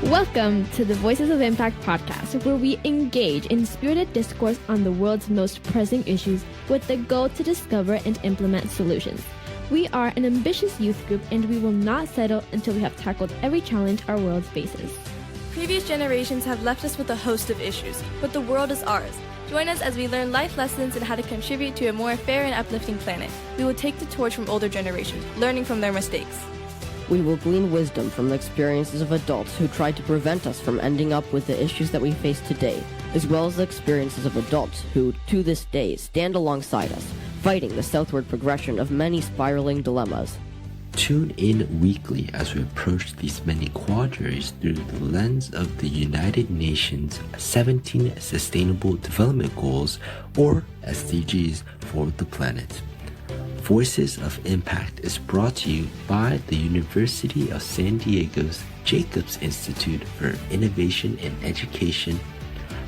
Welcome to the Voices of Impact podcast, where we engage in spirited discourse on the world's most pressing issues with the goal to discover and implement solutions. We are an ambitious youth group, and we will not settle until we have tackled every challenge our world faces. Previous generations have left us with a host of issues, but the world is ours. Join us as we learn life lessons and how to contribute to a more fair and uplifting planet. We will take the torch from older generations, learning from their mistakes. We will glean wisdom from the experiences of adults who tried to prevent us from ending up with the issues that we face today, as well as the experiences of adults who, to this day, stand alongside us, fighting the southward progression of many spiraling dilemmas. Tune in weekly as we approach these many quadrants through the lens of the United Nations 17 Sustainable Development Goals, or SDGs, for the planet. Voices of Impact is brought to you by the University of San Diego's Jacobs Institute for Innovation and Education,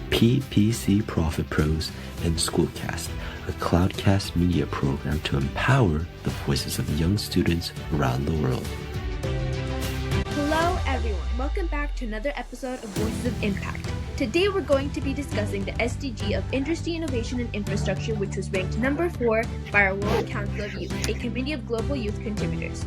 PPC Profit Pros, and SchoolCAST, a Cloudcast Media program to empower the voices of young students around the world. Hello everyone, welcome back to another episode of Voices of Impact. Today we're going to be discussing the SDG of Industry, Innovation, and Infrastructure, which was ranked number 4 by our World Council of Youth, a committee of global youth contributors.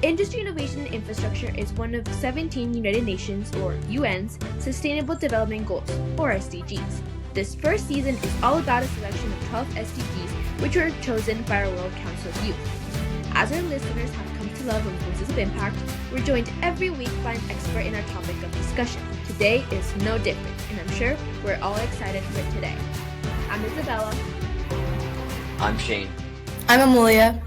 Industry, Innovation, and Infrastructure is one of 17 United Nations, or UN's, Sustainable Development Goals, or SDGs. This first season is all about a selection of 12 SDGs, which were chosen by our World Council of Youth. As our listeners have come to love on Voices of Impact, we're joined every week by an expert in our topic of discussion. Today is no different, and I'm sure we're all excited for it today. I'm Isabella. I'm Shane. I'm Amulya.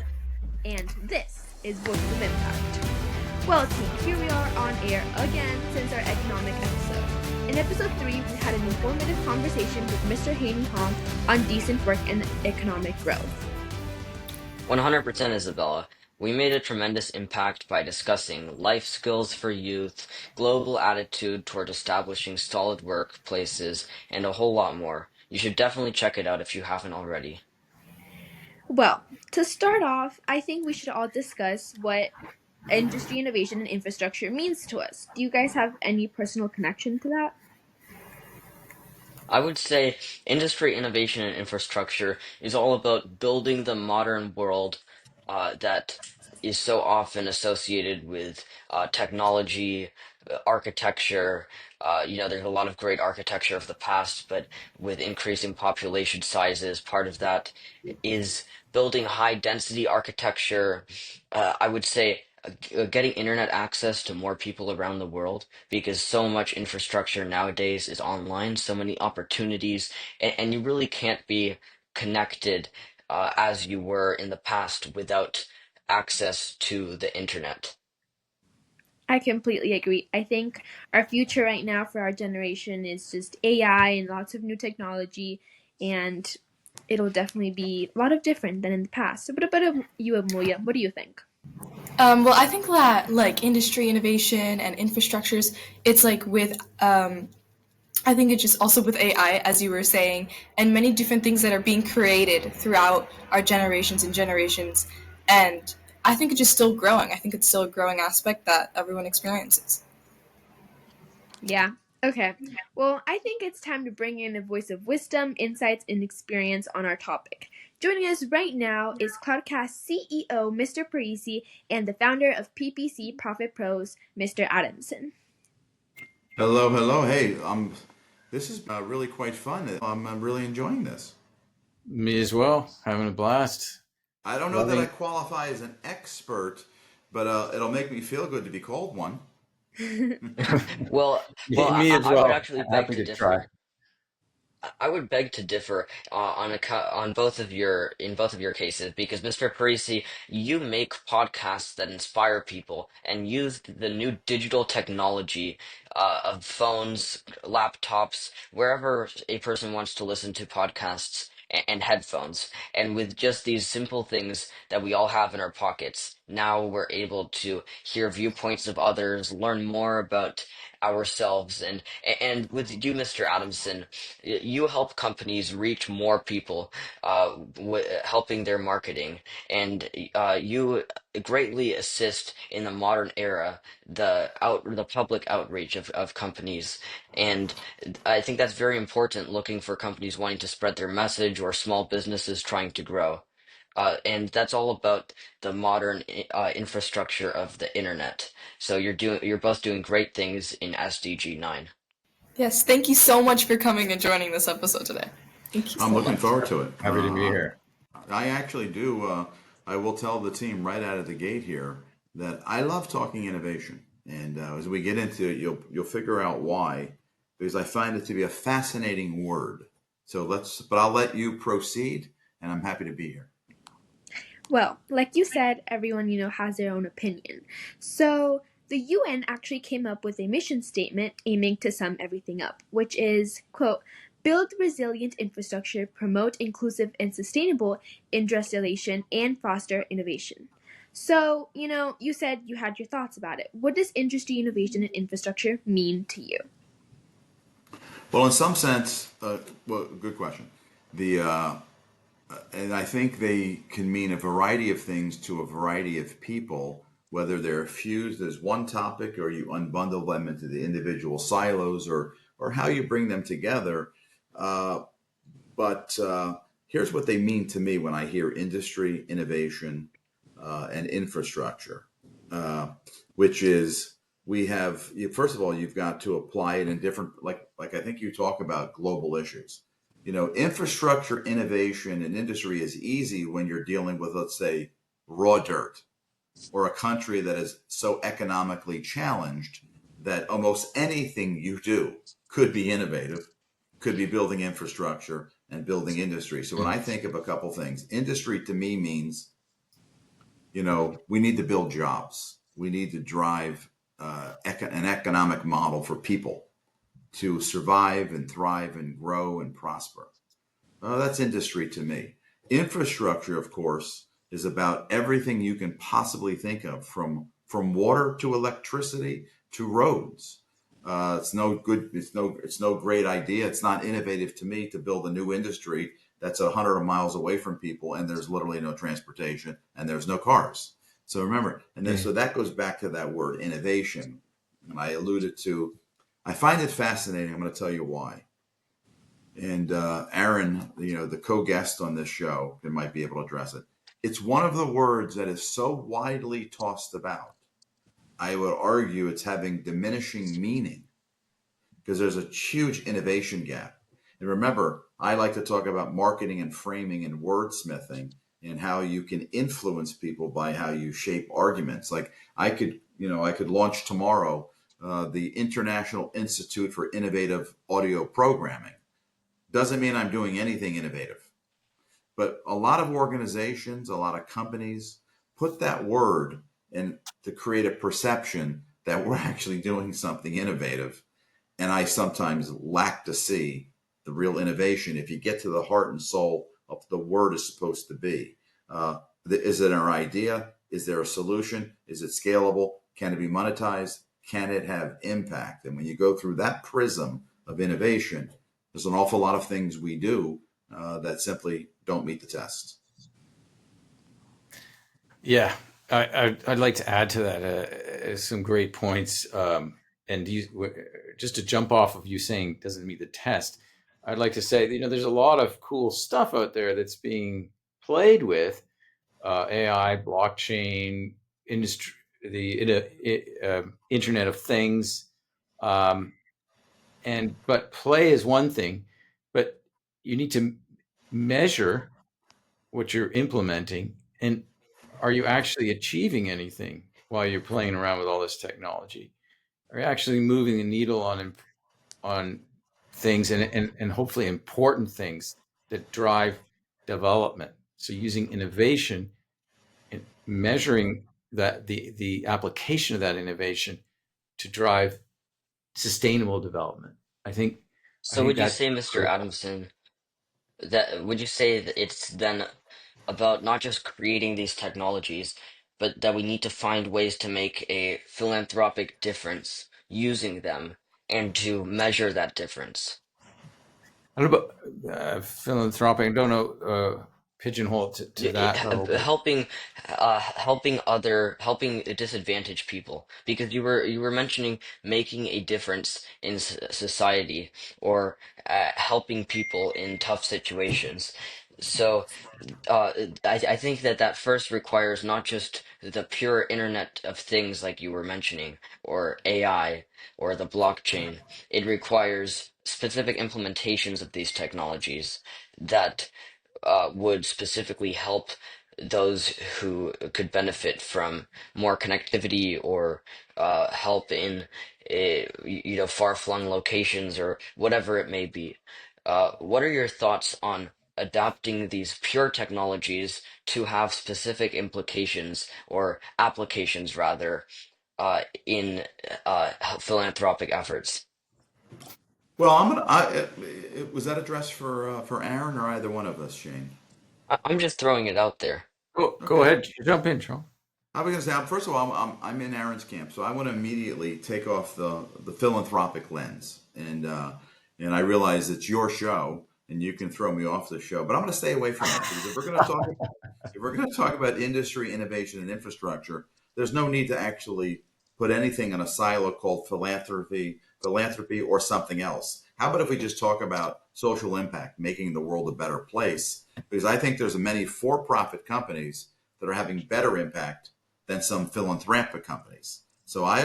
And this is Voices of Impact. Well, team, here we are on air again since our economic episode. In episode 3, we had an informative conversation with Mr. Hayden Hong on decent work and economic growth. 100% Isabella. We made a tremendous impact by discussing life skills for youth, global attitude toward establishing solid workplaces, and a whole lot more. You should definitely check it out if you haven't already. Well, to start off, I think we should all discuss what industry, innovation, and infrastructure means to us. Do you guys have any personal connection to that? I would say industry, innovation, and infrastructure is all about building the modern world that is so often associated with technology, architecture. There's a lot of great architecture of the past, but with increasing population sizes, part of that is building high density architecture. I would say getting internet access to more people around the world because so much infrastructure nowadays is online, so many opportunities, and you really can't be connected as you were in the past without access to the internet. I completely agree. I think our future right now for our generation is just AI and lots of new technology, and it'll definitely be a lot of different than in the past. So what about you, Amulya? What do you think? Well, I think that industry, innovation, and infrastructures, it's I think it's just also with AI, as you were saying, and many different things that are being created throughout our generations and generations. And I think it's just still growing. I think it's still a growing aspect that everyone experiences. Yeah. Okay. Well, I think it's time to bring in a voice of wisdom, insights, and experience on our topic. Joining us right now is Cloudcast CEO, Mr. Parisi, and the founder of PPC Profit Pros, Mr. Adamson. Hello. Hey, this is really quite fun. I'm really enjoying this. Me as well. Having a blast. I don't know that I qualify as an expert, but it'll make me feel good to be called one. Well, Me as I well. would actually beg Happy to to try. differ. I would beg to differ on both of your cases because Mr. Parisi, you make podcasts that inspire people and use the new digital technology of phones, laptops, wherever a person wants to listen to podcasts and headphones. And with just these simple things that we all have in our pockets, now we're able to hear viewpoints of others, learn more about ourselves, and with you, Mr. Adamson, you help companies reach more people, helping their marketing, and you greatly assist in the modern era the public outreach of companies, and I think that's very important looking for companies wanting to spread their message or small businesses trying to grow. And that's all about the modern infrastructure of the internet. So you're both doing great things in SDG 9. Yes, thank you so much for coming and joining this episode today. Thank you I'm so looking much. forward to it. Happy to be here. I actually do. I will tell the team right out of the gate here that I love talking innovation, and as we get into it, you'll figure out why, because I find it to be a fascinating word. So but I'll let you proceed, and I'm happy to be here. Well, like you said, everyone, has their own opinion. So the UN actually came up with a mission statement aiming to sum everything up, which is, quote, build resilient infrastructure, promote inclusive and sustainable industrialization, and foster innovation. So, you said you had your thoughts about it. What does industry, innovation, and infrastructure mean to you? Well, in some sense, good question. The and I think they can mean a variety of things to a variety of people, whether they're fused as one topic or you unbundle them into the individual silos or how you bring them together. Uh, but here's what they mean to me when I hear industry, innovation, and infrastructure, uh, which is first of all, you've got to apply it in different, like I think you talk about global issues. Infrastructure, innovation, and industry is easy when you're dealing with, let's say, raw dirt or a country that is so economically challenged that almost anything you do could be innovative, could be building infrastructure and building industry. So when I think of a couple things, industry to me means, we need to build jobs. We need to drive an economic model for people to survive and thrive and grow and prosper. That's industry to me. Infrastructure, of course, is about everything you can possibly think of, from water to electricity to roads. It's no good. It's no great idea. It's not innovative to me to build a new industry that's 100 miles away from people, and there's literally no transportation and there's no cars. So remember, so that goes back to that word innovation, and I alluded to. I find it fascinating. I'm going to tell you why. And Aaron, the co-guest on this show, might be able to address it. It's one of the words that is so widely tossed about. I would argue it's having diminishing meaning because there's a huge innovation gap. And remember, I like to talk about marketing and framing and wordsmithing and how you can influence people by how you shape arguments. Like I could launch tomorrow the International Institute for Innovative Audio Programming. Doesn't mean I'm doing anything innovative. But a lot of organizations, a lot of companies put that word in to create a perception that we're actually doing something innovative. And I sometimes lack to see the real innovation if you get to the heart and soul of the word is supposed to be. Is it our idea? Is there a solution? Is it scalable? Can it be monetized? Can it have impact? And when you go through that prism of innovation, there's an awful lot of things we do that simply don't meet the test. Yeah, I'd like to add to that some great points. And just to jump off of you saying doesn't meet the test, I'd like to say, there's a lot of cool stuff out there that's being played with, AI, blockchain, industry, the Internet of Things. But play is one thing, but you need to measure what you're implementing, and are you actually achieving anything while you're playing around with all this technology? Are you actually moving the needle on things and hopefully important things that drive development? So using innovation and measuring that the application of that innovation to drive sustainable development. I think So would you that's say, Mr. critical. Adamson, that would you say that it's then about not just creating these technologies, but that we need to find ways to make a philanthropic difference using them and to measure that difference. I don't know about philanthropic. I don't know pigeonhole to that level, but Helping disadvantaged people, because you were mentioning making a difference in society, or helping people in tough situations. So uh, I think that first requires not just the pure Internet of Things like you were mentioning, or AI, or the blockchain. It requires specific implementations of these technologies that would specifically help those who could benefit from more connectivity, or help in far-flung locations, or whatever it may be. What are your thoughts on adapting these pure technologies to have specific implications, or applications rather, in philanthropic efforts? Well, was that addressed for Aaron or either one of us, Shane? I'm just throwing it out there. go Okay. ahead, jump in, Charles. I was going to say, first of all, I'm in Aaron's camp, so I want to immediately take off the philanthropic lens, and I realize it's your show, and you can throw me off the show, but I'm going to stay away from that because if we're going to talk about industry, innovation, and infrastructure, there's no need to actually put anything in a silo called philanthropy or something else. How about if we just talk about social impact, making the world a better place? Because I think there's many for-profit companies that are having better impact than some philanthropic companies. So I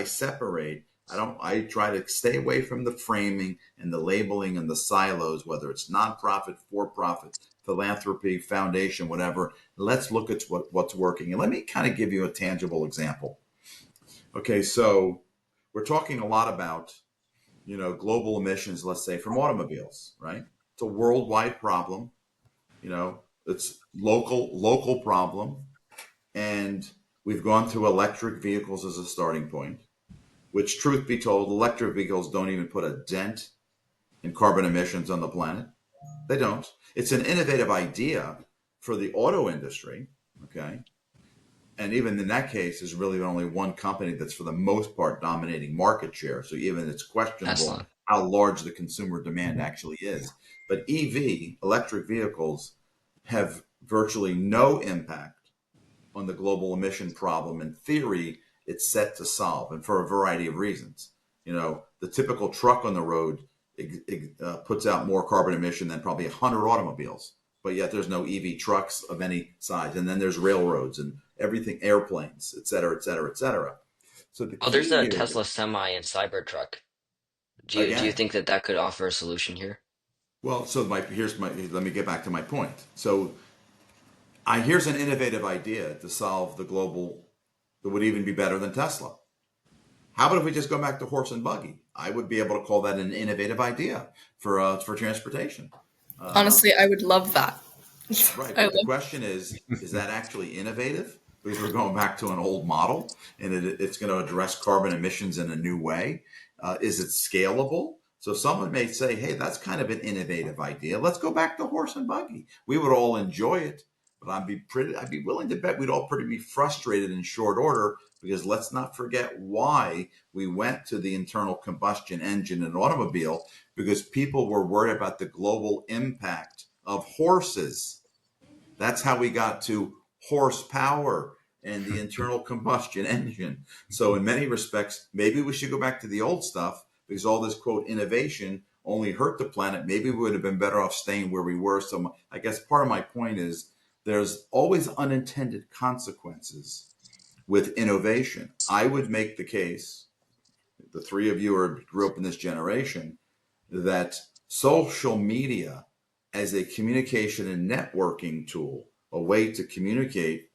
separate. I try to stay away from the framing and the labeling and the silos, whether it's nonprofit, for-profit, philanthropy, foundation, whatever. Let's look at what's working. And let me kind of give you a tangible example. Okay, so we're talking a lot about, global emissions, let's say from automobiles, right? It's a worldwide problem. It's local problem. And we've gone through electric vehicles as a starting point, which, truth be told, electric vehicles don't even put a dent in carbon emissions on the planet. They don't. It's an innovative idea for the auto industry, okay? And even in that case, there's really only one company that's for the most part dominating market share. So even it's questionable Tesla. how large the consumer demand actually is. But electric vehicles, have virtually no impact on the global emission problem. In theory, it's set to solve, and for a variety of reasons. The typical truck on the road puts out more carbon emission than probably 100 automobiles, but yet there's no EV trucks of any size. And then there's railroads and everything, airplanes, et cetera, et cetera, et cetera. So the Oh, there's key a here, Tesla Semi and Cybertruck. Do you again, think that could offer a solution here? well, so let me get back to my point. So here's an innovative idea to solve the global that would even be better than Tesla. How about if we just go back to horse and buggy? I would be able to call that an innovative idea for transportation. Honestly, I would love that. Right, I but the love question is that actually innovative? Because we're going back to an old model, and it's going to address carbon emissions in a new way. Is it scalable? So someone may say, "Hey, that's kind of an innovative idea. Let's go back to horse and buggy. We would all enjoy it, but I'd be willing to bet we'd all pretty be frustrated in short order because let's not forget why we went to the internal combustion engine and automobile because people were worried about the global impact of horses. That's how we got to horsepower and the internal combustion engine. So, in many respects, maybe we should go back to the old stuff because all this quote innovation only hurt the planet. Maybe we would have been better off staying where we were. So, I guess part of my point is there's always unintended consequences with innovation. I would make the case, the three of you grew up in this generation, that social media as a communication and networking tool, a way to communicate,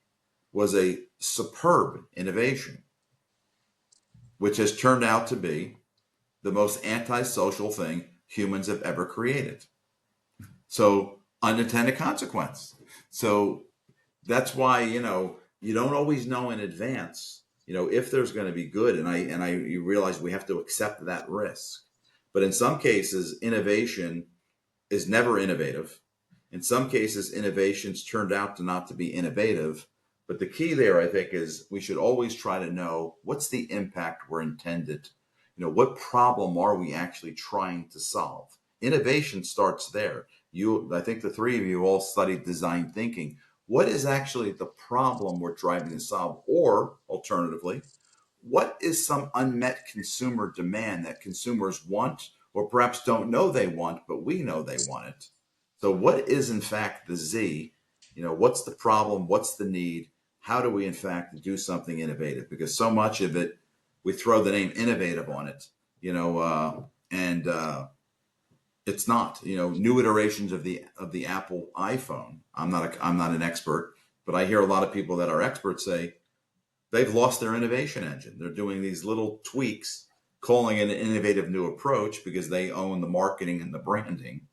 was a superb innovation, which has turned out to be the most antisocial thing humans have ever created. So, unintended consequence. So, that's why, you don't always know in advance, if there's going to be good. You realize we have to accept that risk. But in some cases, innovation is never innovative. In some cases, innovations turned out to not to be innovative, But the key there, I think, is we should always try to know what's the impact we're intended. What problem are we actually trying to solve? Innovation starts there. I think the three of you all studied design thinking. What is actually the problem we're trying to solve? Or alternatively, what is some unmet consumer demand that consumers want or perhaps don't know they want, but we know they want it? So, what is in fact the Z? What's the problem? What's the need? How do we in fact do something innovative? Because so much of it, we throw the name innovative on it, and it's not. New iterations of the Apple iPhone. I'm not an expert, but I hear a lot of people that are experts say they've lost their innovation engine. They're doing these little tweaks, calling it an innovative new approach because they own the marketing and the branding.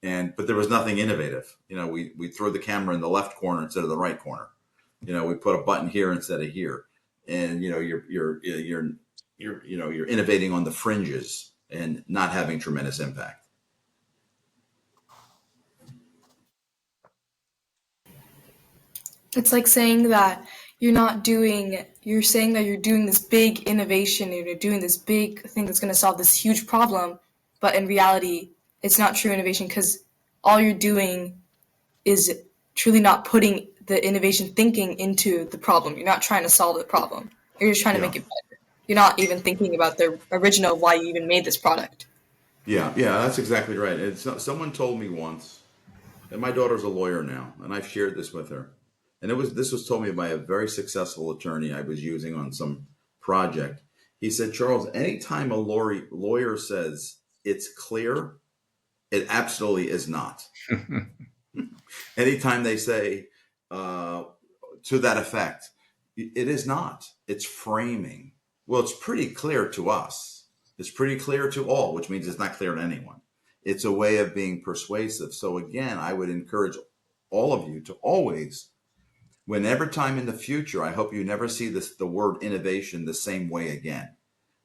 But there was nothing innovative. We throw the camera in the left corner instead of the right corner. We put a button here instead of here, and you're innovating on the fringes and not having tremendous impact. It's like saying that you're saying that you're doing this big innovation, you're doing this big thing that's going to solve this huge problem, but in reality, it's not true innovation because all you're doing is truly not putting the innovation thinking into the problem. You're not trying to solve the problem. You're just trying to Yeah. make it better. You're not even thinking about the original why you even made this product. Yeah, that's exactly right. Someone told me once, and my daughter's a lawyer now, and I've shared this with her. And this was told me by a very successful attorney I was using on some project. He said, Charles, anytime a lawyer says it's clear, it absolutely is not. Anytime they say to that effect, it is not. It's framing. Well, it's pretty clear to us. It's pretty clear to all, which means it's not clear to anyone. It's a way of being persuasive. So again, I would encourage all of you to always, whenever time in the future, I hope you never see the word innovation the same way again,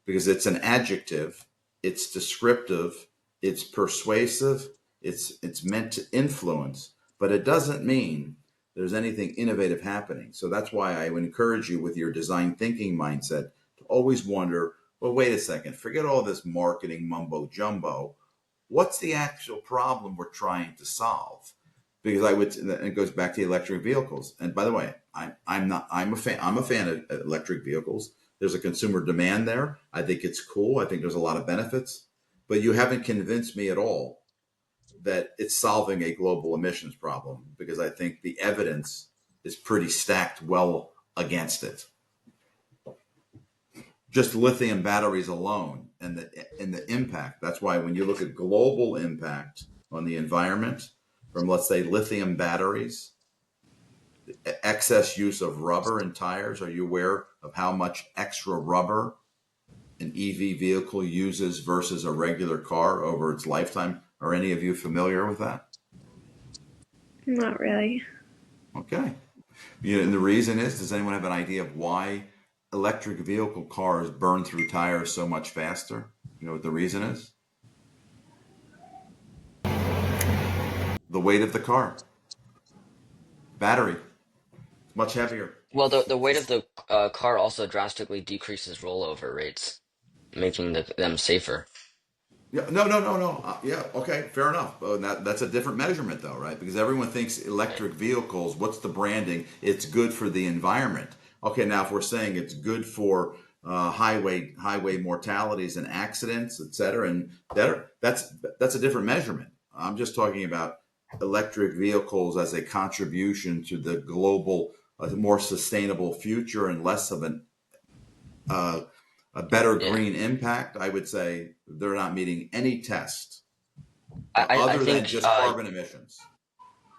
because it's an adjective, it's descriptive, it's persuasive, it's meant to influence, but it doesn't mean there's anything innovative happening. So that's why I would encourage you with your design thinking mindset to always wonder, well, wait a second, forget all this marketing mumbo jumbo. What's the actual problem we're trying to solve? Because and it goes back to electric vehicles. And by the way, I'm a fan of electric vehicles. There's a consumer demand there. I think it's cool. I think there's a lot of benefits, but you haven't convinced me at all that it's solving a global emissions problem, because I think the evidence is pretty stacked well against it. Just lithium batteries alone and the impact. That's why when you look at global impact on the environment from, let's say, lithium batteries, excess use of rubber in tires. Are you aware of how much extra rubber an EV vehicle uses versus a regular car over its lifetime? Are any of you familiar with that? Not really. Okay. And the reason is, does anyone have an idea of why electric vehicle cars burn through tires so much faster? You know what the reason is? The weight of the car. Battery. Much heavier. Well, the weight of the car also drastically decreases rollover rates, making them safer. Yeah, no. Yeah, okay, fair enough. That's a different measurement, though, right? Because everyone thinks electric vehicles, what's the branding? It's good for the environment. Okay, now if we're saying it's good for highway mortalities and accidents, et cetera, and that's a different measurement. I'm just talking about electric vehicles as a contribution to the global, more sustainable future and less of a better Yeah, green impact. I would say they're not meeting any test I other than think just carbon emissions.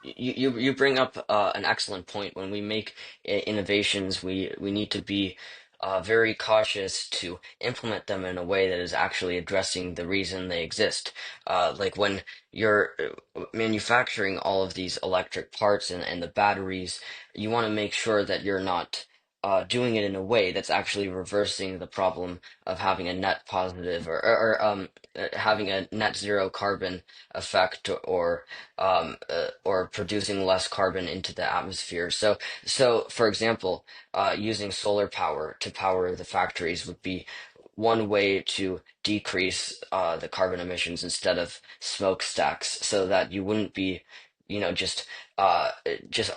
you bring up an excellent point. When we make innovations, we need to be very cautious to implement them in a way that is actually addressing the reason they exist. Like when you're manufacturing all of these electric parts and the batteries, you want to make sure that you're not doing it in a way that's actually reversing the problem of having a net positive or having a net zero carbon effect or producing less carbon into the atmosphere. So for example, using solar power to power the factories would be one way to decrease the carbon emissions instead of smokestacks, so that you wouldn't be, just uh, just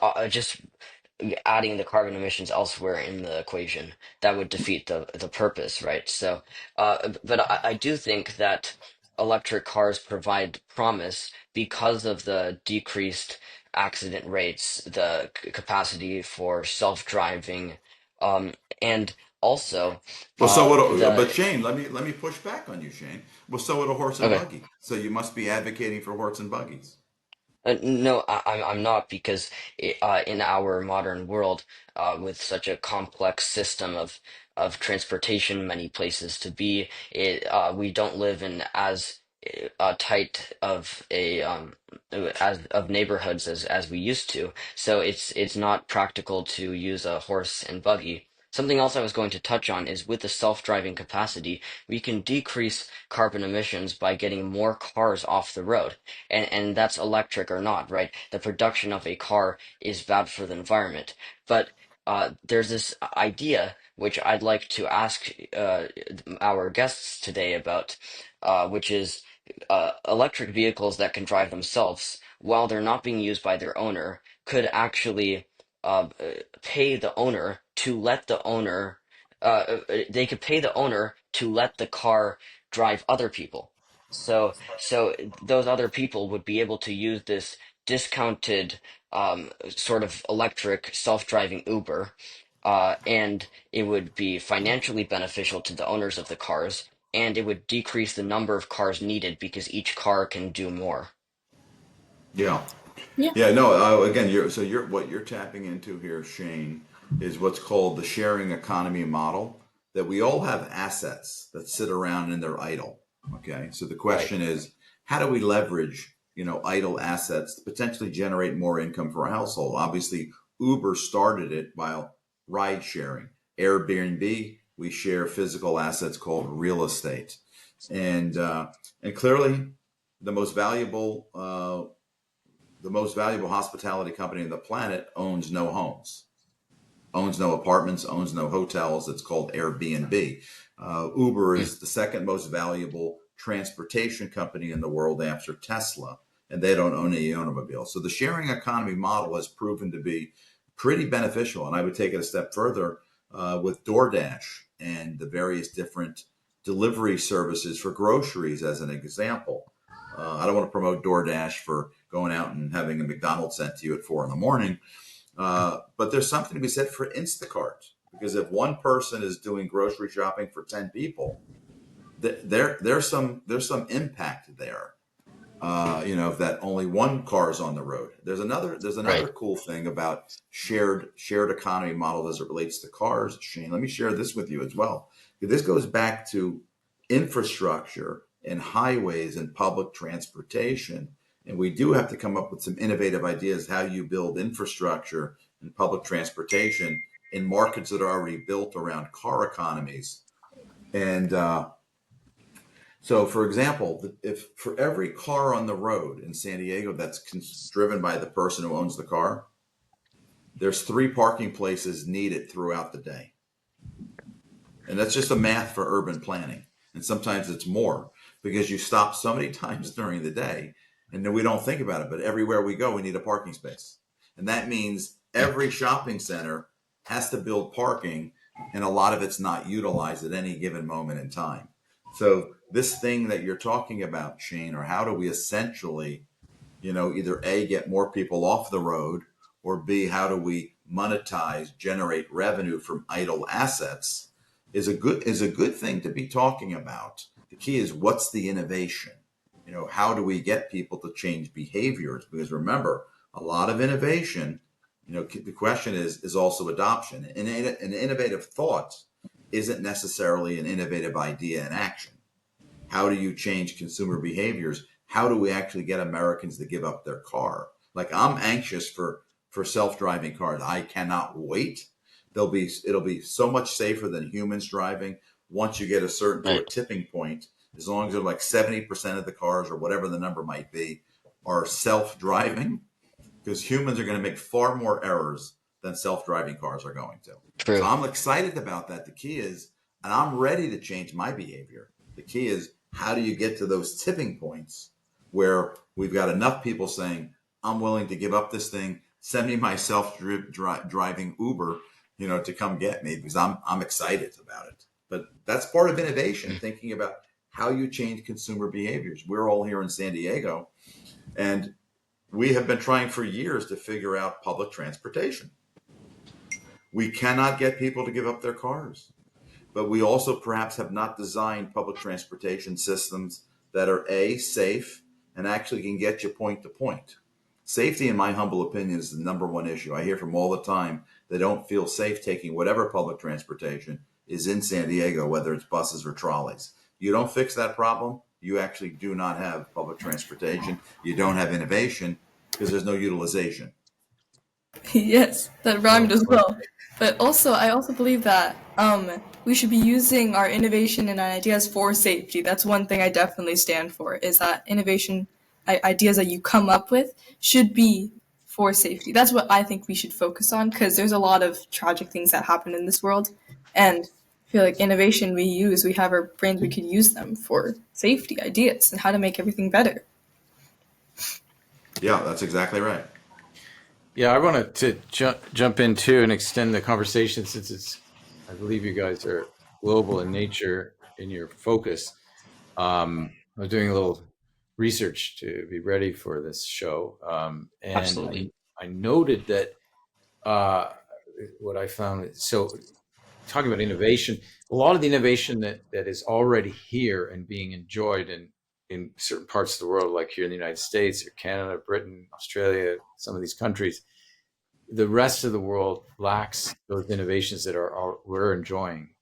adding the carbon emissions elsewhere in the equation. That would defeat the purpose, right? So, but I do think that electric cars provide promise because of the decreased accident rates, the capacity for self-driving, um, and also Well, so would, the but Shane, let me push back on you, Shane. Well, so would a horse and okay. buggy. So you must be advocating for horse and buggies. No, I'm not, because in our modern world, with such a complex system of transportation, many places to be, we don't live in as tight of a as of neighborhoods as we used to. So it's not practical to use a horse and buggy. Something else I was going to touch on is, with the self-driving capacity, we can decrease carbon emissions by getting more cars off the road, and that's electric or not, right? The production of a car is bad for the environment. But there's this idea which I'd like to ask our guests today about, which is electric vehicles that can drive themselves, while they're not being used by their owner, could actually pay the owner to let the owner. They could pay the owner to let the car drive other people. So those other people would be able to use this discounted sort of electric self-driving Uber, and it would be financially beneficial to the owners of the cars, and it would decrease the number of cars needed because each car can do more. Yeah. Yeah. Yeah, no, again, you're what you're tapping into here, Shane, is what's called the sharing economy model, that we all have assets that sit around and they're idle. Okay. So the Right. question is, how do we leverage, idle assets to potentially generate more income for a household? Obviously, Uber started it while ride sharing. Airbnb, we share physical assets called real estate. And clearly the most valuable hospitality company on the planet owns no homes, owns no apartments, owns no hotels. It's called Airbnb. Uber Mm, is the second most valuable transportation company in the world after Tesla, and they don't own any automobiles. So the sharing economy model has proven to be pretty beneficial. And I would take it a step further with DoorDash and the various different delivery services for groceries, as an example. I don't want to promote DoorDash for going out and having a McDonald's sent to you at 4 in the morning. But there's something to be said for Instacart, because if one person is doing grocery shopping for 10 people, there's some impact there. That only one car is on the road. There's another right. cool thing about shared economy model as it relates to cars, Shane. Let me share this with you as well. This goes back to infrastructure and highways and public transportation. And we do have to come up with some innovative ideas how you build infrastructure and public transportation in markets that are already built around car economies. And so, for example, if for every car on the road in San Diego that's driven by the person who owns the car, there's 3 parking places needed throughout the day. And that's just a math for urban planning. And sometimes it's more, because you stop so many times during the day, and then we don't think about it. But everywhere we go, we need a parking space. And that means Mm, every shopping center has to build parking, and a lot of it's not utilized at any given moment in time. So, this thing that you're talking about, Shane, or how do we essentially, either A, get more people off the road, or B, how do we monetize, generate revenue from idle assets, is a good thing to be talking about. The key is, what's the innovation? How do we get people to change behaviors? Because remember, a lot of innovation, the question is also adoption. And an innovative thought isn't necessarily an innovative idea in action. How do you change consumer behaviors? How do we actually get Americans to give up their car? Like, I'm anxious for self-driving cars. I cannot wait. it'll be so much safer than humans driving once you get a certain to a Right. tipping point. As long as they're like 70% of the cars or whatever the number might be are self-driving, because humans are going to make far more errors than self-driving cars are going to. So True. I'm excited about that. The key is, and I'm ready to change my behavior. The key is, how do you get to those tipping points where we've got enough people saying, I'm willing to give up this thing, send me my self-driving Uber, to come get me, because I'm excited about it. But that's part of innovation, Mm. thinking about how you change consumer behaviors. We're all here in San Diego, and we have been trying for years to figure out public transportation. We cannot get people to give up their cars, but we also perhaps have not designed public transportation systems that are A, safe, and actually can get you point to point. Safety, in my humble opinion, is the number one issue. I hear from all the time they don't feel safe taking whatever public transportation is in San Diego, whether it's buses or trolleys. You don't fix that problem, you actually do not have public transportation. You don't have innovation because there's no utilization. Yes, that rhymed as well. But also, I also believe that we should be using our innovation and ideas for safety. That's one thing I definitely stand for, is that innovation ideas that you come up with should be for safety. That's what I think we should focus on, because there's a lot of tragic things that happen in this world. And I feel like innovation we have our brains, we could use them for safety ideas and how to make everything better. Yeah, that's exactly right. Yeah, I wanted to jump in too and extend the conversation, since I believe you guys are global in nature in your focus. I was doing a little research to be ready for this show, and Absolutely. I noted that what I found. So, talking about innovation, a lot of the innovation that is already here and being enjoyed in certain parts of the world, like here in the United States or Canada, Britain, Australia, some of these countries, the rest of the world lacks those innovations that we're enjoying.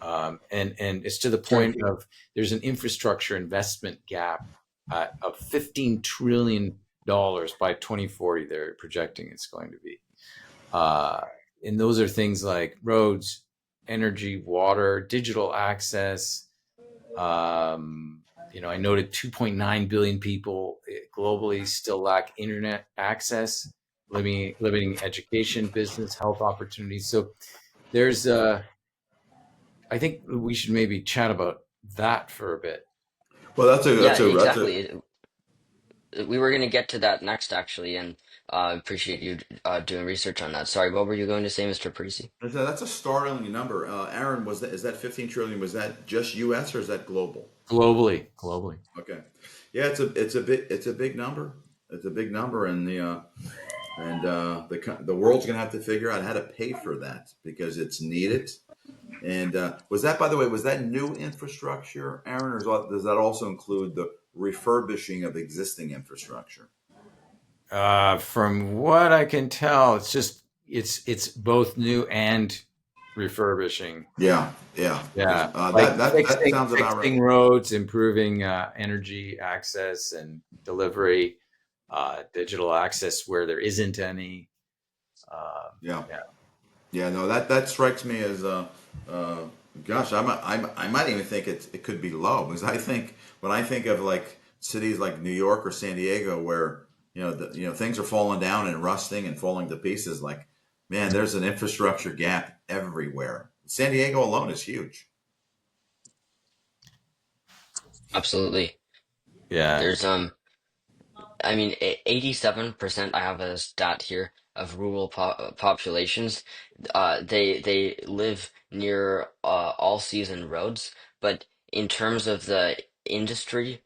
And it's to the point of there's an infrastructure investment gap of $15 trillion by 2040. They're projecting it's going to be. And those are things like roads, energy, water, digital access. I noted 2.9 billion people globally still lack internet access, living education, business, health opportunities. So there's I think we should maybe chat about that for a bit. Well, Yeah, exactly. We were going to get to that next, actually, and appreciate you doing research on that. Sorry, what were you going to say, Mr. Parisi? that's a startling number. Aaron, is that 15 trillion? Was that just U.S. or is that global? Globally. Okay, yeah, it's a big number. It's a big number, and the world's going to have to figure out how to pay for that because it's needed. And was that, by the way, was that new infrastructure, Aaron, or does that also include the refurbishing of existing infrastructure? From what I can tell, it's both new and refurbishing. Yeah, yeah, Yeah, like that sounds about right. fixing roads, improving energy access and delivery, digital access where there isn't any. Yeah. Yeah. Yeah, no, that strikes me as gosh, I might even think it could be low, because I think when I think of like cities like New York or San Diego where things are falling down and rusting and falling to pieces, like, man, there's an infrastructure gap everywhere. San Diego alone is huge. Absolutely. Yeah. There's I mean, 87%, I have a stat here, of rural populations, they live near all season roads, but in terms of the industry,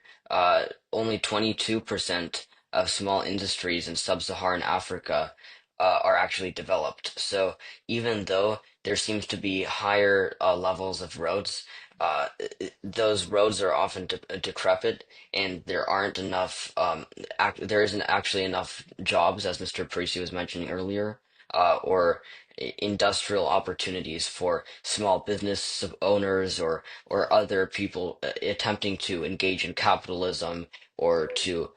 only 22% of small industries in sub-Saharan Africa are actually developed. So even though there seems to be higher levels of roads, those roads are often decrepit, and there aren't enough there isn't actually enough jobs, as Mr. Parisi was mentioning earlier, or industrial opportunities for small business owners or other people attempting to engage in capitalism or to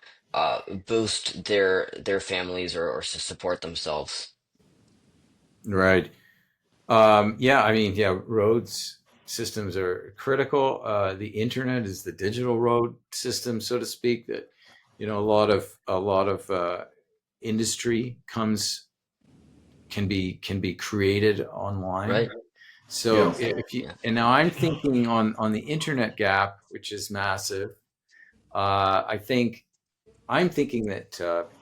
boost their families or to support themselves. Right. Yeah, I mean, yeah, roads systems are critical. The internet is the digital road system, so to speak. That a lot of industry can be created online. Right. So Yeah. if you Yeah. and now I'm thinking on the internet gap, which is massive. I'm thinking that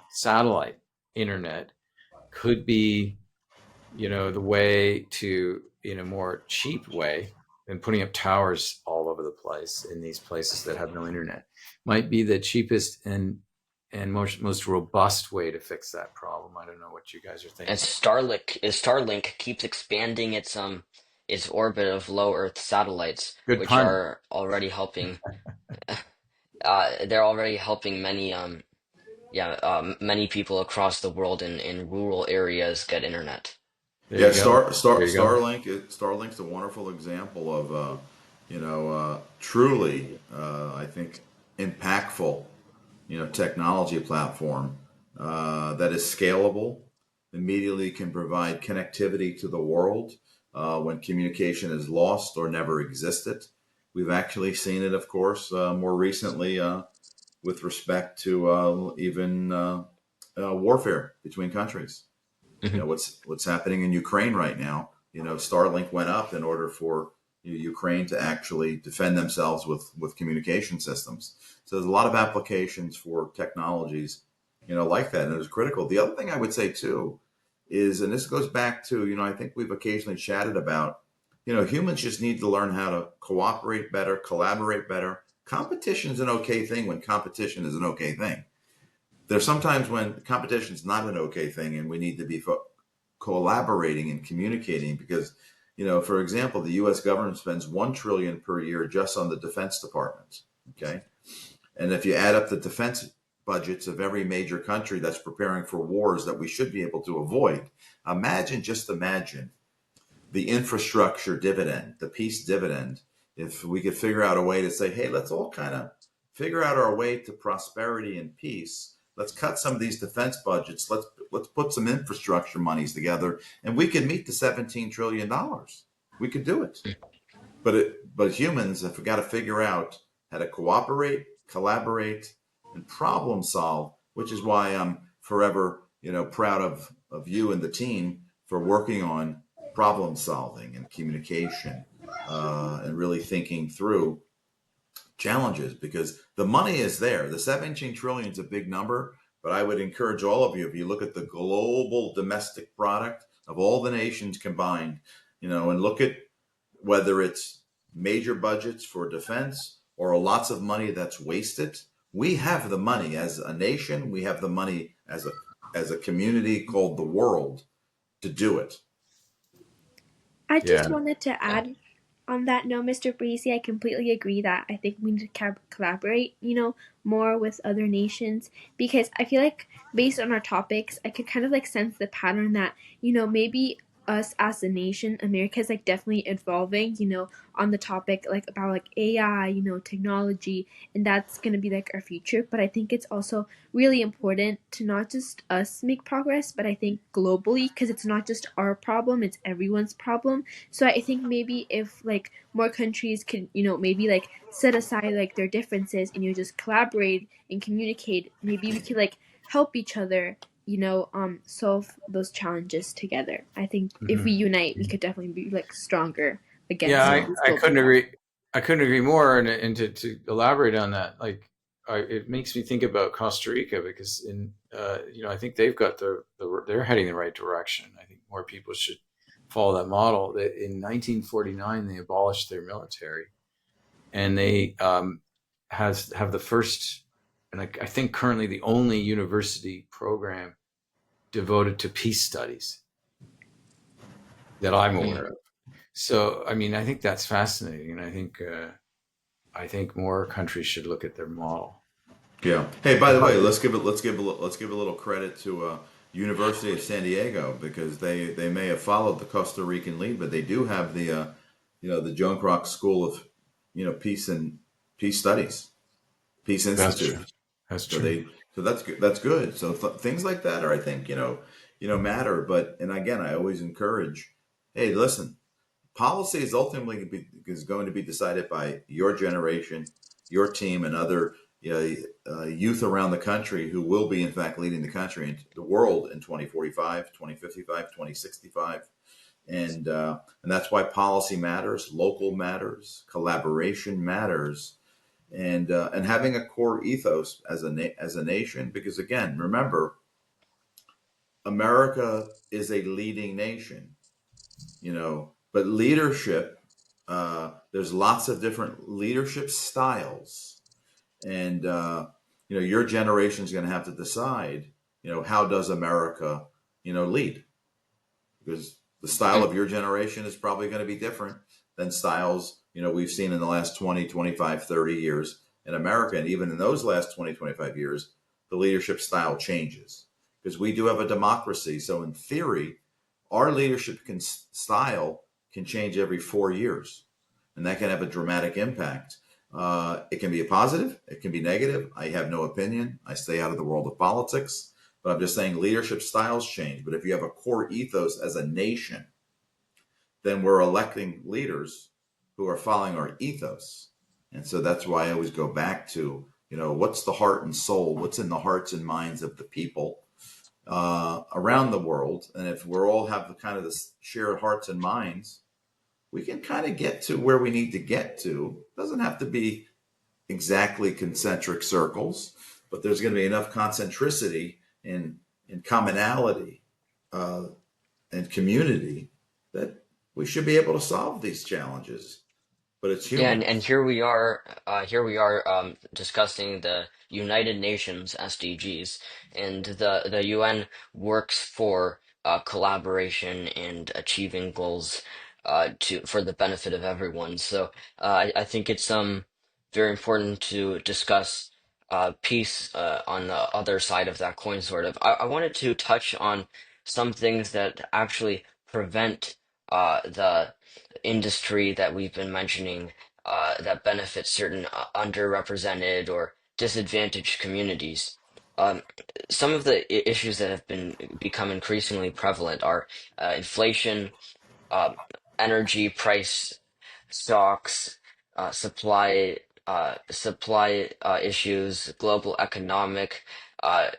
satellite internet could be, the way to, in a more cheap way than putting up towers all over the place in these places that have no internet, might be the cheapest and most robust way to fix that problem. I don't know what you guys are And thinking. Starlink keeps expanding its orbit of low Earth satellites, Good which pun. are already helping. They're already helping many people across the world in rural areas get internet. There Yeah, you go. There you go. Starlink's a wonderful example of truly I think impactful technology platform that is scalable, immediately can provide connectivity to the world when communication is lost or never existed. We've actually seen it, of course, more recently with respect to even warfare between countries. Mhm. What's happening in Ukraine right now. Starlink went up in order for Ukraine to actually defend themselves with communication systems. So there's a lot of applications for technologies, like that, and it was critical. The other thing I would say too is, and this goes back to, I think we've occasionally chatted about, humans just need to learn how to cooperate better, collaborate better. Competition is an okay thing when competition is an okay thing. There's sometimes when competition is not an okay thing, and we need to be collaborating and communicating because, for example, the U.S. government spends $1 trillion per year just on the Defense Department. Okay, and if you add up the defense budgets of every major country that's preparing for wars that we should be able to avoid, imagine the infrastructure dividend, the peace dividend, if we could figure out a way to say, hey, let's all kind of figure out our way to prosperity and peace. Let's cut some of these defense budgets. Let's put some infrastructure monies together, and we could meet the $17 trillion. We could do it. But humans have got to figure out how to cooperate, collaborate, and problem solve, which is why I'm forever, proud of you and the team for working on problem solving and communication, and really thinking through challenges, because the money is there. The 17 trillion is a big number, but I would encourage all of you, if you look at the global domestic product of all the nations combined, and look at whether it's major budgets for defense or lots of money that's wasted. We have the money as a nation. We have the money as a community called the world to do it. I Yeah. just wanted to Yeah. add on that note, Mr. Parisi, I completely agree that I think we need to collaborate, more with other nations, because I feel like based on our topics, I could kind of like sense the pattern that, maybe us as a nation, America is like definitely evolving, on the topic like about like AI, technology, and that's going to be like our future. But I think it's also really important to not just us make progress, but I think globally, because it's not just our problem, it's everyone's problem. So I think maybe if like more countries could, maybe like set aside like their differences and just collaborate and communicate, maybe we could like help each other, solve those challenges together. I think if we Mhm. unite, we could definitely be like stronger Yeah, against Yeah. these I global couldn't challenges. agree. I couldn't agree more. And to elaborate on that, like, it makes me think about Costa Rica because I think they've got they're heading the right direction. I think more people should follow that model. In 1949, they abolished their military, and they have the first, and I think currently the only university program devoted to peace studies that I'm Mm. aware of. So, I mean, I think that's fascinating, and I think more countries should look at their model. Yeah. Hey, by the way, let's give a little credit to University of San Diego, because they may have followed the Costa Rican lead, but they do have the Joan Kroc School of Peace and Peace Studies, Peace That's Institute. true. That's So true. that's good. That's good. So things like that are, I think, matter. But, and again, I always encourage hey, listen, policy is ultimately going to be decided by your generation, your team, and other youth around the country who will be, in fact, leading the country and the world in 2045, 2055, 2065. And that's why policy matters, local matters, collaboration matters, and having a core ethos as a nation. Because again, remember, America is a leading nation, but leadership. There's lots of different leadership styles, and your generation is going to have to decide. How does America, lead? Because the style Mm. of your generation is probably going to be different than styles we've seen in the last 20, 25, 30 years in America. And even in those last 20, 25 years, the leadership style changes because we do have a democracy. So in theory, our leadership style can change every 4 years, and that can have a dramatic impact. It can be a positive, it can be negative. I have no opinion. I stay out of the world of politics. But I'm just saying leadership styles change. But if you have a core ethos as a nation, then we're electing leaders who are following our ethos. And so that's why I always go back to, what's the heart and soul? What's in the hearts and minds of the people around the world? And if we're all have the kind of the shared hearts and minds, we can kind of get to where we need to get to. It doesn't have to be exactly concentric circles, but there's going to be enough concentricity in commonality and community that we should be able to solve these challenges. But it's Yeah, and humans. here we are discussing the United Nations SDGs, and the UN works for collaboration and achieving goals to for the benefit of everyone. So I think it's very important to discuss peace on the other side of that coin, sort of. I wanted to touch on some things that actually prevent the industry that we've been mentioning that benefits certain underrepresented or disadvantaged communities. Um, some of the issues that have been become increasingly prevalent are inflation, um, energy price shocks, supply issues, global economic uh,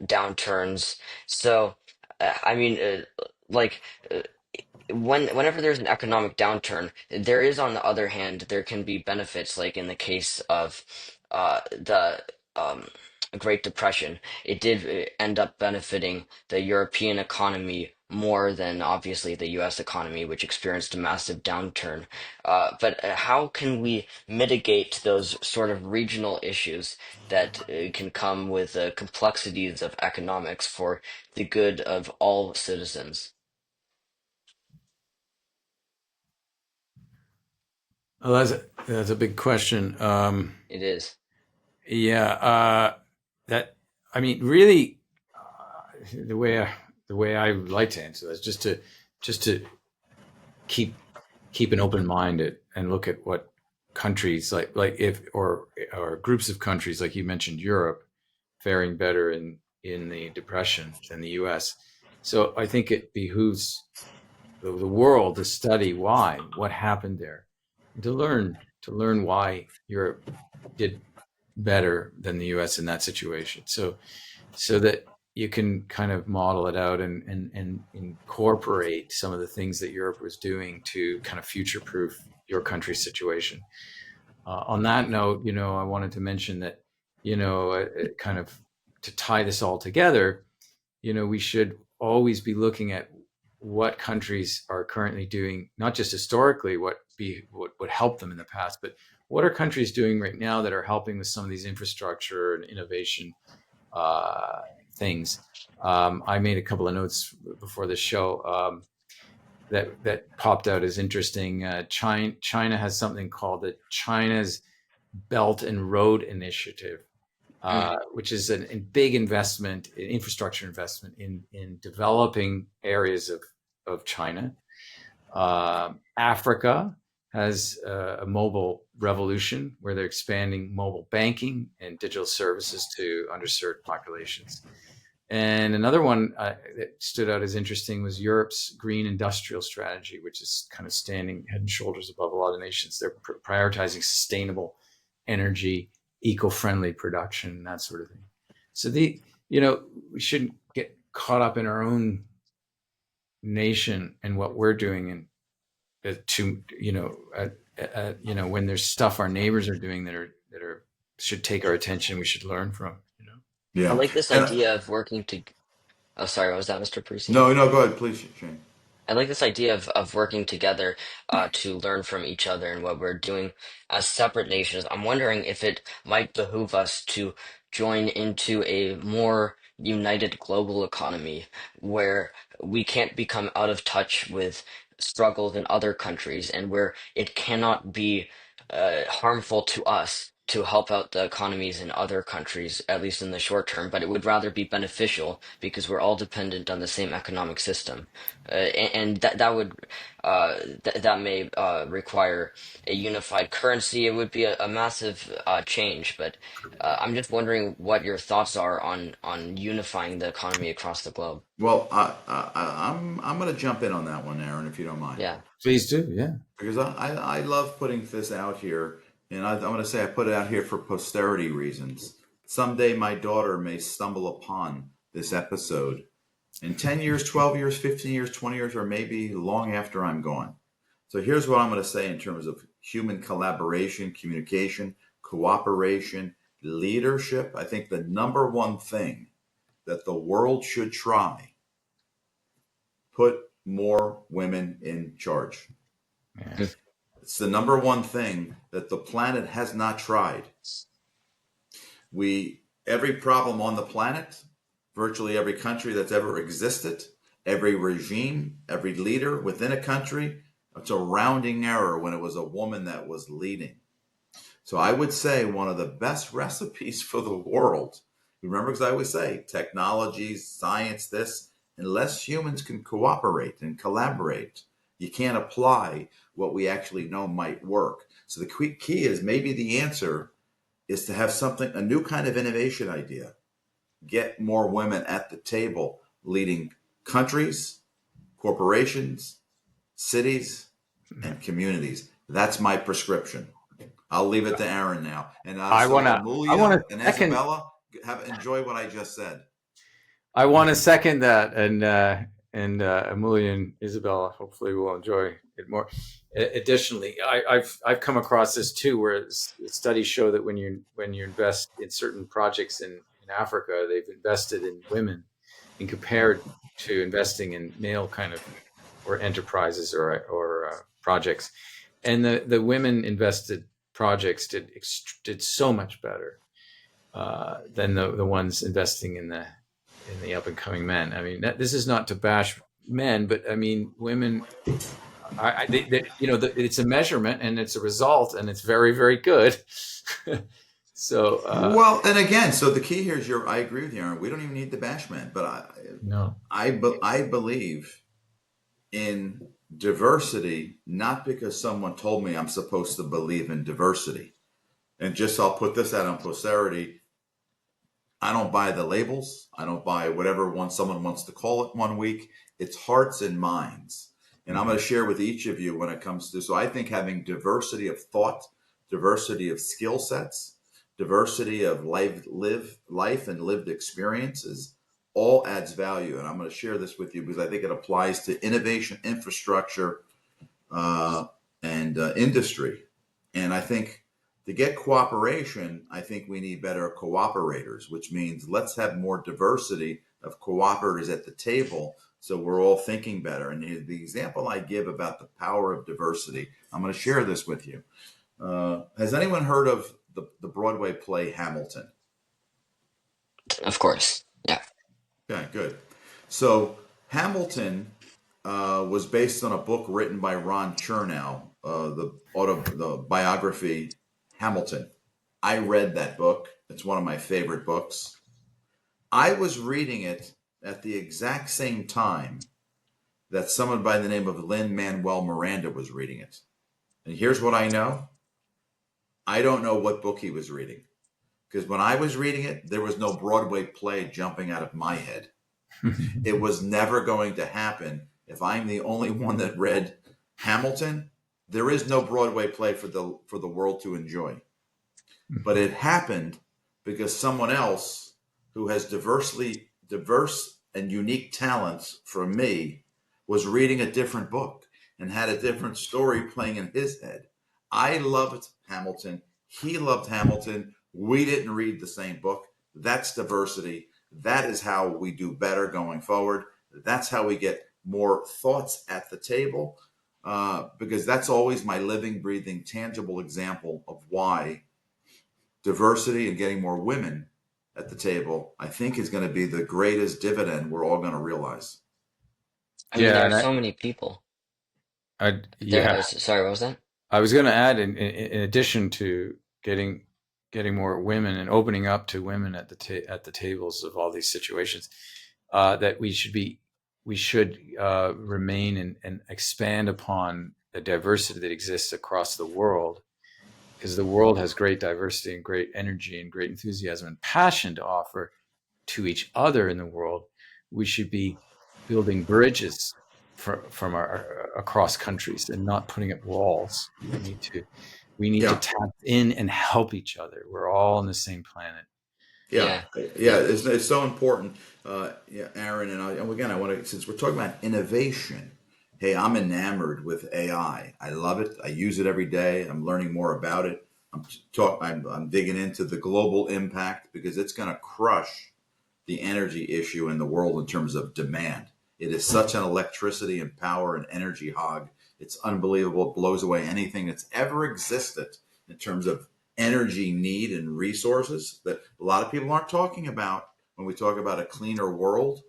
downturns. So, I mean, like. Whenever there's an economic downturn, there is, on the other hand, there can be benefits, like in the case of the Great Depression. It did end up benefiting the European economy more than obviously the US economy, which experienced a massive downturn. But how can we mitigate those sort of regional issues that can come with the complexities of economics for the good of all citizens? Oh, that's a big question. It is. Yeah, that I mean, really, the way I would like to answer that is just to keep an open mind and look at what countries like if or groups of countries like you mentioned Europe faring better in the depression than the U.S. So I think it behooves the world to study what happened there, and to learn why Europe did better than the U.S. in that situation. So that you can kind of model it out and incorporate some of the things that Europe was doing to kind of future proof your country's situation. On that note, I wanted to mention that, kind of to tie this all together, we should always be looking at what countries are currently doing, not just historically what would help them in the past, but what are countries doing right now that are helping with some of these infrastructure and innovation things. I made a couple of notes before the show that popped out as interesting. China has something called the China's Belt and Road Initiative, Mm. which is a big investment, infrastructure investment in developing areas of China. Africa has a mobile revolution where they're expanding mobile banking and digital services to underserved populations. And another one that stood out as interesting was Europe's green industrial strategy, which is kind of standing head and shoulders above a lot of nations. They're prioritizing sustainable energy, eco-friendly production, that sort of thing. So we shouldn't get caught up in our own nation and what we're doing, and when there's stuff our neighbors are doing that are should take our attention, we should learn from. I Yeah. like this And idea of working to. Oh, sorry, what was that, Mr. Parisi? no, go ahead, please, Shane. I like this idea of working together to learn from each other and what we're doing as separate nations. I'm wondering if it might behoove us to join into a more united global economy where we can't become out of touch with struggles in other countries and where it cannot be harmful to us to help out the economies in other countries, at least in the short term, but it would rather be beneficial because we're all dependent on the same economic system. And that would that may require a unified currency. It would be a massive change, but I'm just wondering what your thoughts are on unifying the economy across the globe. Well, I'm going to jump in on that one, Aaron, if you don't mind. Yeah. Please do, yeah. Because I love putting this out here, and I'm going to say I put it out here for posterity reasons. Someday my daughter may stumble upon this episode in 10 years, 12 years, 15 years, 20 years, or maybe long after I'm gone. So here's what I'm going to say in terms of human collaboration, communication, cooperation, leadership. I think the number one thing that the world should try, put more women in charge. Yeah. It's the number one thing that the planet has not tried. Every problem on the planet, virtually every country that's ever existed, every regime, every leader within a country, it's a rounding error when it was a woman that was leading. So I would say one of the best recipes for the world, remember, because I always say technology, science, this, unless humans can cooperate and collaborate, you can't apply what we actually know might work. So the key is maybe the answer is to have something, a new kind of innovation idea. Get more women at the table leading countries, corporations, cities, and communities. That's my prescription. I'll leave it to Aaron now. And I want Amulya to and second. Isabella, enjoy what I just said. I want to second that, and Amulya and Isabella hopefully will enjoy it more. Additionally, I've come across this too, where studies show that when you invest in certain projects in Africa, they've invested in women, and compared to investing in male kind of or enterprises or projects, and the women invested projects did so much better than the ones investing in the up and coming men. I mean, this is not to bash men, but I mean, women. It's a measurement and it's a result, and it's very, very good. So well, and again, so the key here is I agree with you, Aaron. We don't even need the bash man, but I believe in diversity, not because someone told me I'm supposed to believe in diversity. And I'll put this out on posterity. I don't buy the labels. I don't buy whatever someone wants to call it one week. It's hearts and minds. And I'm going to share with each of you when it comes to, so I think having diversity of thought, diversity of skill sets, diversity of life and lived experiences all adds value. And I'm going to share this with you because I think it applies to innovation, infrastructure, and industry. And I think to get cooperation, I think we need better cooperators, which means let's have more diversity of cooperators at the table so we're all thinking better. And the example I give about the power of diversity, I'm going to share this with you. Has anyone heard of the Broadway play Hamilton? Of course. Yeah. Okay, good. So Hamilton was based on a book written by Ron Chernow, the biography Hamilton. I read that book. It's one of my favorite books. I was reading it at the exact same time that someone by the name of Lin-Manuel Miranda was reading it. And here's what I know. I don't know what book he was reading, because when I was reading it, there was no Broadway play jumping out of my head. It was never going to happen. If I'm the only one that read Hamilton, there is no Broadway play for the world to enjoy. But it happened because someone else who has diverse and unique talents from me was reading a different book and had a different story playing in his head. I loved Hamilton. He loved Hamilton. We didn't read the same book. That's diversity. That is how we do better going forward. That's how we get more thoughts at the table, because that's always my living, breathing, tangible example of why diversity and getting more women at the table, I think, is going to be the greatest dividend we're all going to realize. I mean, Yeah, there are and so many people. yeah, Sorry, what was that? I was going to add, in addition to getting more women and opening up to women at the tables of all these situations, that we should remain and expand upon the diversity that exists across the world, because the world has great diversity and great energy and great enthusiasm and passion to offer to each other in the world. We should be building bridges from our across countries and not putting up walls. We need to Yeah, tap in and help each other. We're all on the same planet. yeah, Yeah, yeah. It's so important. Yeah, Aaron, and again, I want to, since we're talking about innovation. Hey, I'm enamored with AI. I love it. I use it every day. I'm learning more about it. I'm digging into the global impact because it's going to crush the energy issue in the world in terms of demand. It is such an electricity and power and energy hog. It's unbelievable. It blows away anything that's ever existed in terms of energy need and resources that a lot of people aren't talking about when we talk about a cleaner world.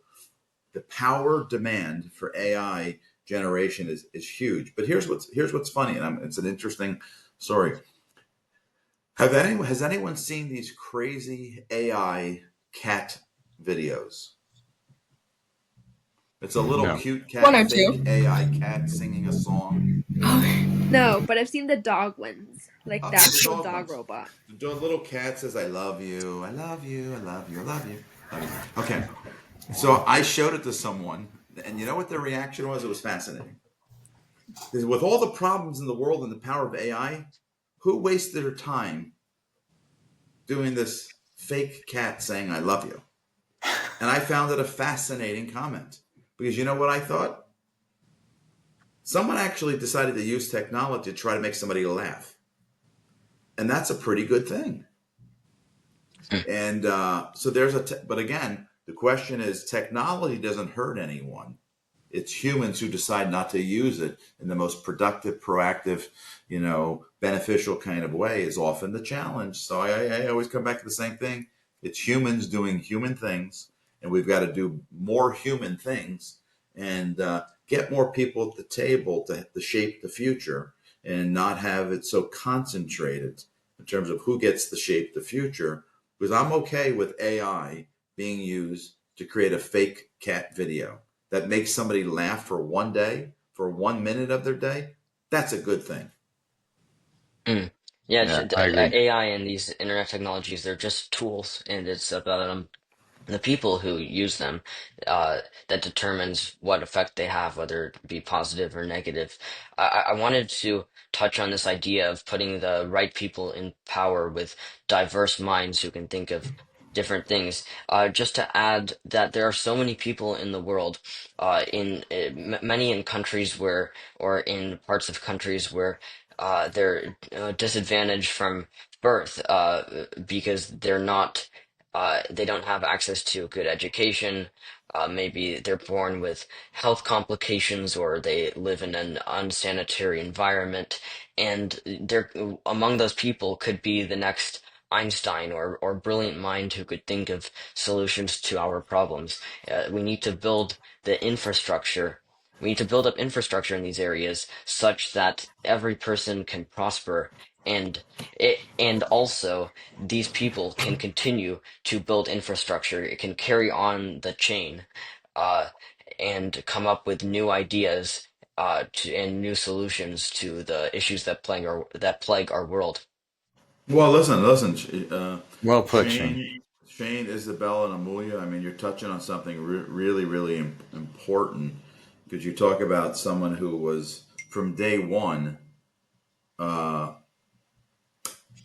The power demand for AI generation is huge. But here's what's funny, and it's an interesting story. Has anyone seen these crazy AI cat videos? It's a little No. cute One cat, or fake two. AI cat singing a song. No, but I've seen the dog ones, like the The actual dog dog ones. robot. The little cat says, "I love you, I love you, I love you, I love you." Love you. Okay, so I showed it to someone, and you know what their reaction was? It was fascinating. Because with all the problems in the world and the power of AI, who wastes their time doing this fake cat saying, "I love you"? And I found it a fascinating comment because you know what I thought? Someone actually decided to use technology to try to make somebody laugh. And that's a pretty good thing. And so but again, the question is technology doesn't hurt anyone. It's humans who decide not to use it in the most productive, proactive, beneficial kind of way is often the challenge. So I always come back to the same thing. It's humans doing human things, and we've got to do more human things and get more people at the table to shape the future and not have it so concentrated in terms of who gets to shape the future. Because I'm okay with AI being used to create a fake cat video that makes somebody laugh for one day, for 1 minute of their day. That's a good thing. mm. Yeah. Yeah, I agree. AI and these internet technologies, they're just tools, and it's about the people who use them that determines what effect they have, whether it be positive or negative. I wanted to touch on this idea of putting the right people in power with diverse minds who can think of different things. Just to add that there are so many people in the world, many in countries where, or in parts of countries where they're disadvantaged from birth because they don't have access to good education. Maybe they're born with health complications or they live in an unsanitary environment. And they're, among those people could be the next Einstein or brilliant mind who could think of solutions to our problems. We need to build the infrastructure. We need to build up infrastructure in these areas such that every person can prosper and also these people can continue to build infrastructure. It can carry on the chain, uh, and come up with new ideas, and new solutions to the issues that plague our world. Well, listen. Well put, Shane. Shane, Isabella, and Amulya. I mean, you're touching on something really, really important because you talk about someone who was from day one uh,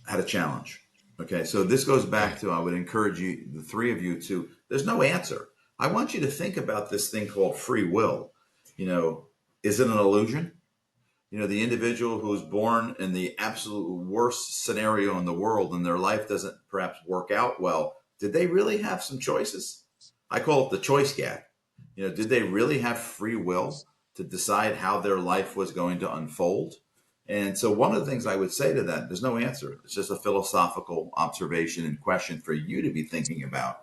had a challenge. Okay, so this goes back to I would encourage you, the three of you, to. There's no answer. I want you to think about this thing called free will. You know, is it an illusion? You know, the individual who is born in the absolute worst scenario in the world and their life doesn't perhaps work out well, did they really have some choices? I call it the choice gap. You know, did they really have free will to decide how their life was going to unfold? And so, one of the things I would say to that, there's no answer. It's just a philosophical observation and question for you to be thinking about.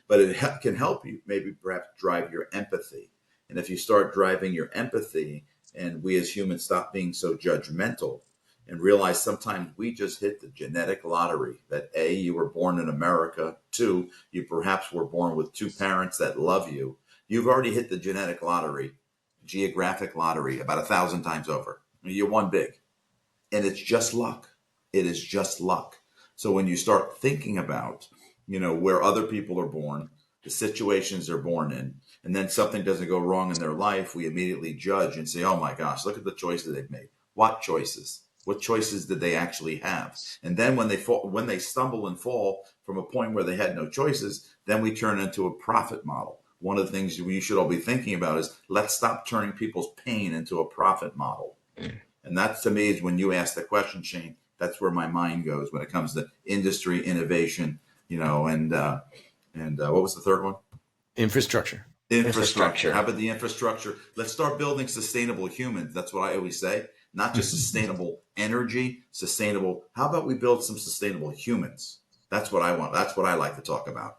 But it can help you maybe perhaps drive your empathy. And if you start driving your empathy, and we as humans stop being so judgmental and realize sometimes we just hit the genetic lottery that A, you were born in America, two, you perhaps were born with two parents that love you. You've already hit the genetic lottery, geographic lottery about 1,000 times over. You won big. And it's just luck. It is just luck. So when you start thinking about, you know, where other people are born, the situations they're born in, and then something doesn't go wrong in their life, we immediately judge and say, oh my gosh, look at the choices they've made. What choices? What choices did they actually have? And then when they fall, when they stumble and fall from a point where they had no choices, then we turn into a profit model. One of the things you should all be thinking about is let's stop turning people's pain into a profit model. And that to me is when you ask the question, Shane, that's where my mind goes when it comes to industry innovation, you know, and what was the third one? Infrastructure. Infrastructure. How about the infrastructure? Let's start building sustainable humans. That's what I always say. Not just sustainable energy, sustainable. How about we build some sustainable humans? That's what I want. That's what I like to talk about.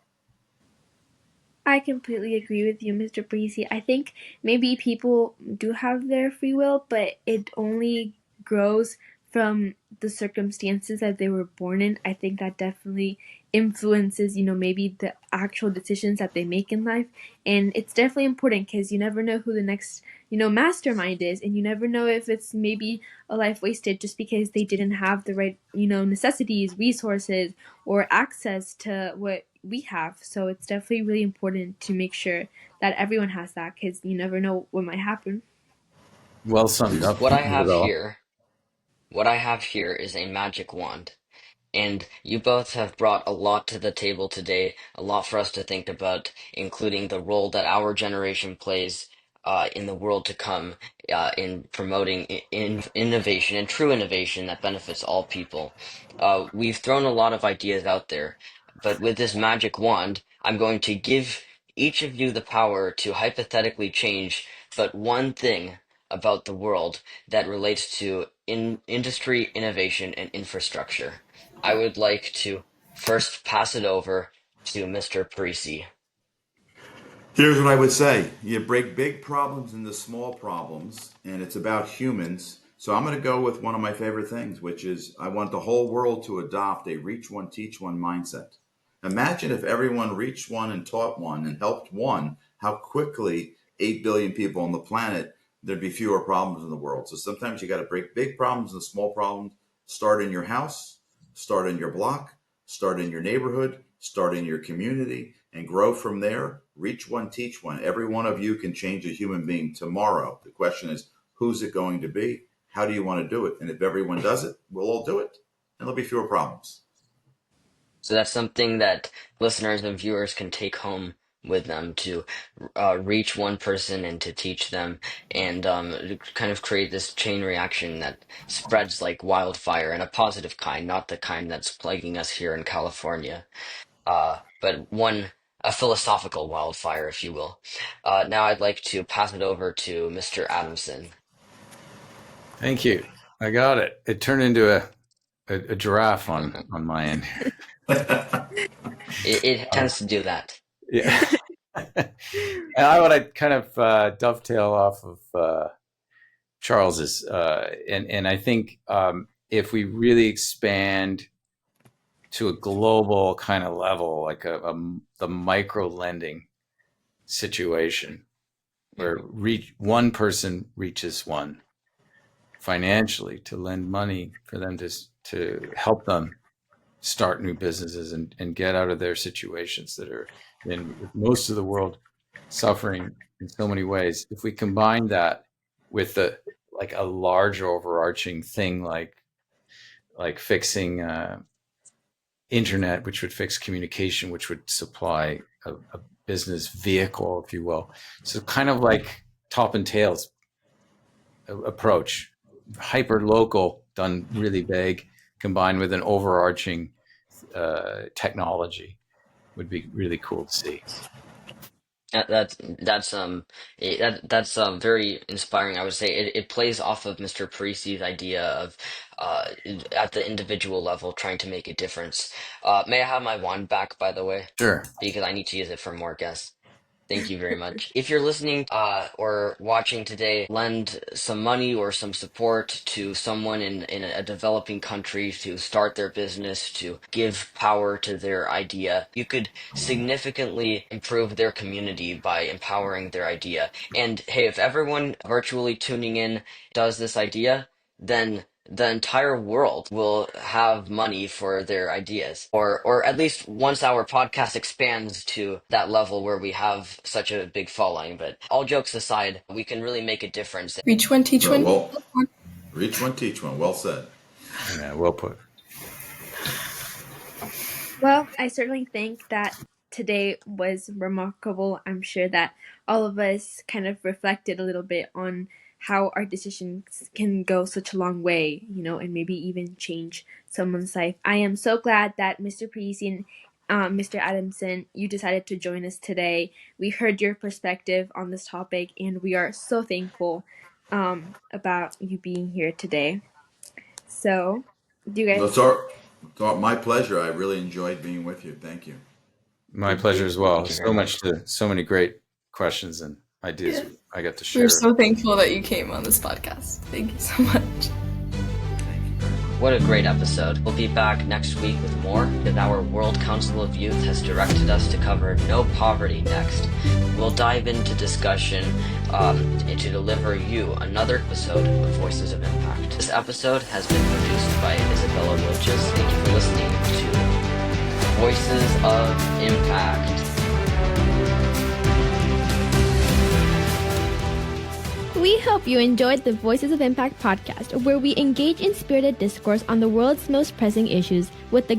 I completely agree with you, Mr. Parisi. I think maybe people do have their free will, but it only grows from the circumstances that they were born in. I think that definitely influences, maybe the actual decisions that they make in life. And it's definitely important because you never know who the next, mastermind is. And you never know if it's maybe a life wasted just because they didn't have the right, necessities, resources, or access to what we have. So it's definitely really important to make sure that everyone has that because you never know what might happen. Well summed up, What I have Isabella. here, what I have here is a magic wand. And you both have brought a lot to the table today, a lot for us to think about, including the role that our generation plays in the world to come, in promoting innovation and true innovation that benefits all people. We've thrown a lot of ideas out there, but with this magic wand, I'm going to give each of you the power to hypothetically change but one thing about the world that relates to industry, innovation, and infrastructure. I would like to first pass it over to Mr. Parisi. Here's what I would say. You break big problems into small problems, and it's about humans. So I'm going to go with one of my favorite things, which is I want the whole world to adopt a reach one, teach one mindset. Imagine if everyone reached one and taught one and helped one, how quickly 8 billion people on the planet, there'd be fewer problems in the world. So sometimes you got to break big problems into small problems. Start in your house, start in your block, start in your neighborhood, start in your community, and grow from there. Reach one, teach one. Every one of you can change a human being tomorrow. The question is, who's it going to be? How do you want to do it? And if everyone does it, we'll all do it. And there'll be fewer problems. So that's something that listeners and viewers can take home with them to reach one person and to teach them and kind of create this chain reaction that spreads like wildfire, and a positive kind, not the kind that's plaguing us here in California, but a philosophical wildfire, if you will. Now I'd like to pass it over to Mr. Adamson. Thank you. I got it. It turned into a giraffe on my end. It tends to do that. Yeah. And I want to kind of dovetail off of Charles's, and I think if we really expand to a global kind of level, like the micro lending situation, where one person reaches one financially to lend money for them to help them start new businesses and get out of their situations that are in most of the world suffering in so many ways. If we combine that with a large overarching thing like fixing internet, which would fix communication, which would supply a business vehicle, if you will. So kind of like top and tails approach, hyper local, done really big, combined with an overarching technology would be really cool to see. That's very inspiring. I would say it plays off of Mr. Parisi's idea of at the individual level trying to make a difference. May I have my wand back, by the way? Sure. Because I need to use it for more guests. Thank you very much. If you're listening or watching today, lend some money or some support to someone in a developing country to start their business, to give power to their idea. You could significantly improve their community by empowering their idea. And hey, if everyone virtually tuning in does this idea, then the entire world will have money for their ideas. Or at least once our podcast expands to that level where we have such a big following. But all jokes aside, we can really make a difference. Reach one, teach one. Well, reach one, teach one. Well said. Yeah, well put. Well, I certainly think that today was remarkable. I'm sure that all of us kind of reflected a little bit on how our decisions can go such a long way, and maybe even change someone's life. I am so glad that Mr. Parisi and Mr. Adamson, you decided to join us today. We heard your perspective on this topic, and we are so thankful about you being here today. So, do you guys... My pleasure. I really enjoyed being with you. Thank you. My pleasure as well. So many great questions and ideas I got to share. We're so thankful that you came on this podcast. Thank you so much. What a great episode. We'll be back next week with more, because our World Council of Youth has directed us to cover no poverty next. We'll dive into discussion to deliver you another episode of Voices of Impact. This episode has been produced by Isabella Wilches. Thank you for listening to Voices of Impact. We hope you enjoyed the Voices of Impact podcast, where we engage in spirited discourse on the world's most pressing issues with the